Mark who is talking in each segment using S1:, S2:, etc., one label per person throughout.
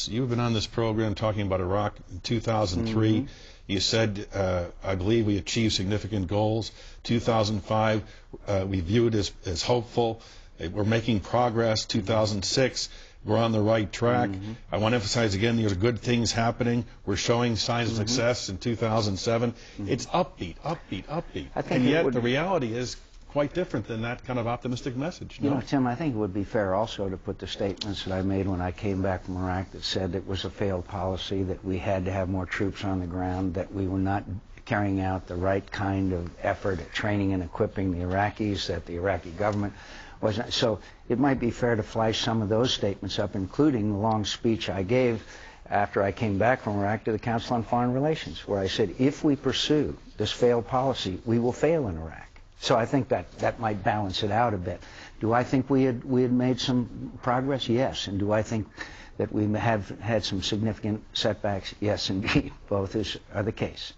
S1: since you've been on this program talking about Iraq in 2003. You said, I believe we achieved significant goals. 2005, we viewed as hopeful. We're making progress. 2006, we're on the right track. I want to emphasize again, there are good things happening. We're showing signs of success in 2007. It's upbeat. And yet the reality is quite different than that kind of optimistic message.
S2: You know, Tim, I think it would be fair also to put the statements that I made when I came back from Iraq that said it was a failed policy, that we had to have more troops on the ground, that we were not carrying out the right kind of effort at training and equipping the Iraqis, that the Iraqi government wasn't. So it might be fair to flash some of those statements up, including the long speech I gave after I came back from Iraq to the Council on Foreign Relations, where I said, if we pursue this failed policy, we will fail in Iraq. So I think that might balance it out a bit. Do I think we had made some progress? Yes. And do I think that we have had some significant setbacks? Yes, indeed. Both are the case.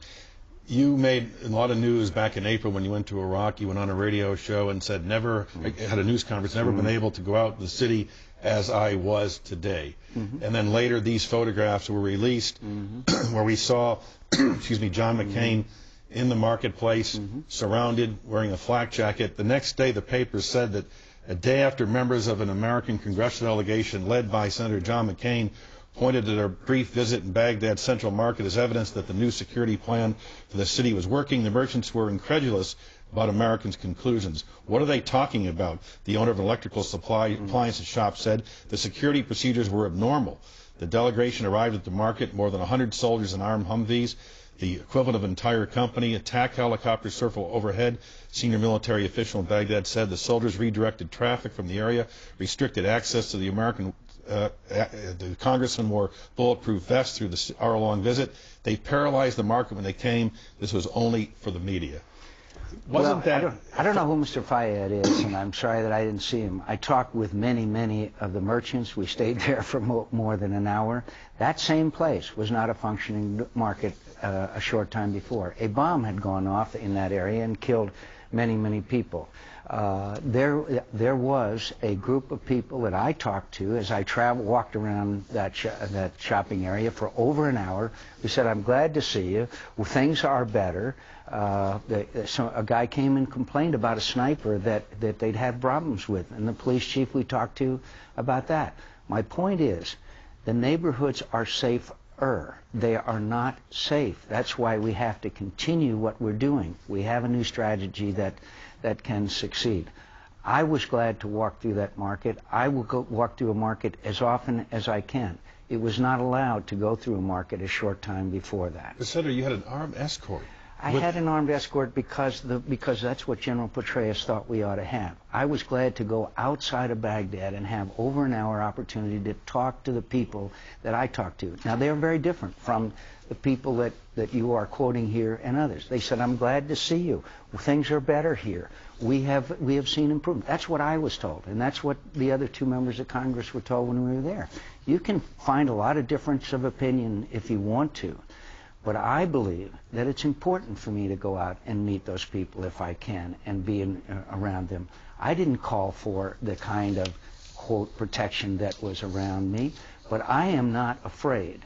S1: You made a lot of news back in April when you went to Iraq. You went on a radio show and said, had a news conference, never been able to go out in the city as I was today. And then later these photographs were released where we saw, John McCain in the marketplace, surrounded, wearing a flak jacket. The next day, the paper said that a day after members of an American congressional delegation led by Senator John McCain pointed to their brief visit in Baghdad's Central Market as evidence that the new security plan for the city was working, the merchants were incredulous about Americans' conclusions. What are they talking about? The owner of an electrical appliances shop said the security procedures were abnormal. The delegation arrived at the market, more than 100 soldiers in armed Humvees, the equivalent of an entire company. Attack helicopters circle overhead. Senior military official in Baghdad said the soldiers redirected traffic from the area, restricted access to the American. The congressman wore bulletproof vests through the hour-long visit. They paralyzed the market when they came. This was only for the media. I don't know who Mr. Fayed is, and I'm sorry that I didn't see him. I talked with many of the merchants. We stayed there for more than an hour. That same place was not a functioning market a short time before. A bomb had gone off in that area and killed many people. There was a group of people that I talked to as I walked around that shopping area for over an hour who said, I'm glad to see you. Well, things are better. So a guy came and complained about a sniper that they'd had problems with, and the police chief we talked to about that. My point is, the neighborhoods are safer. They are not safe. That's why we have to continue what we're doing. We have a new strategy that can succeed. I was glad to walk through that market. I will walk through a market as often as I can. It was not allowed to go through a market a short time before that. But Senator, you had an armed escort. I had an armed escort because that's what General Petraeus thought we ought to have. I was glad to go outside of Baghdad and have over an hour opportunity to talk to the people that I talked to. Now, they're very different from the people that you are quoting here and others. They said, I'm glad to see you. Well, things are better here. We have seen improvement. That's what I was told, and that's what the other two members of Congress were told when we were there. You can find a lot of difference of opinion if you want to. But I believe that it's important for me to go out and meet those people if I can and be around them. I didn't call for the kind of, quote, protection that was around me, but I am not afraid.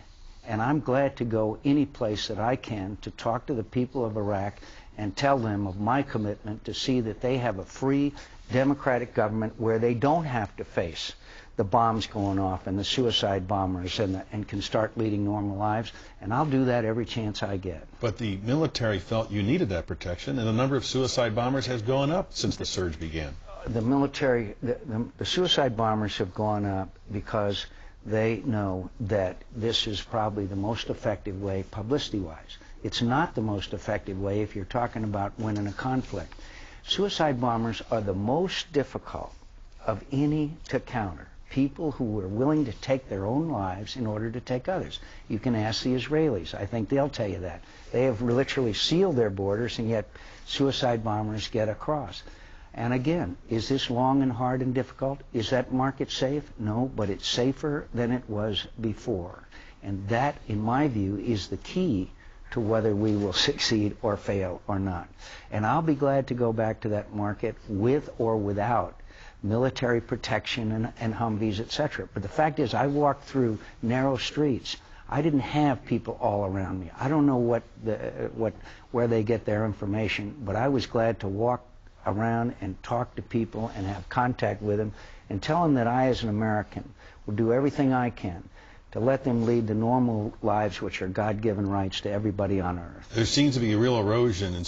S1: And I'm glad to go any place that I can to talk to the people of Iraq and tell them of my commitment to see that they have a free, democratic government where they don't have to face the bombs going off and the suicide bombers and can start leading normal lives. And I'll do that every chance I get. But the military felt you needed that protection, and the number of suicide bombers has gone up since the surge began. The military, the suicide bombers have gone up because they know that this is probably the most effective way publicity-wise. It's not the most effective way if you're talking about winning a conflict. Suicide bombers are the most difficult of any to counter. People who are willing to take their own lives in order to take others. You can ask the Israelis. I think they'll tell you that. They have literally sealed their borders, and yet suicide bombers get across. And again, is this long and hard and difficult? Is that market safe? No, but it's safer than it was before. And that, in my view, is the key to whether we will succeed or fail or not. And I'll be glad to go back to that market with or without
S2: military protection and Humvees, etc. But the fact is, I walked through narrow streets. I didn't have people all around me. I don't know where they get their information, but I was glad to walk around and talk to people and have contact with them and tell them that I, as an American, will do everything I can to let them lead the normal lives which are God-given rights to everybody on earth.
S1: There seems to be a real erosion in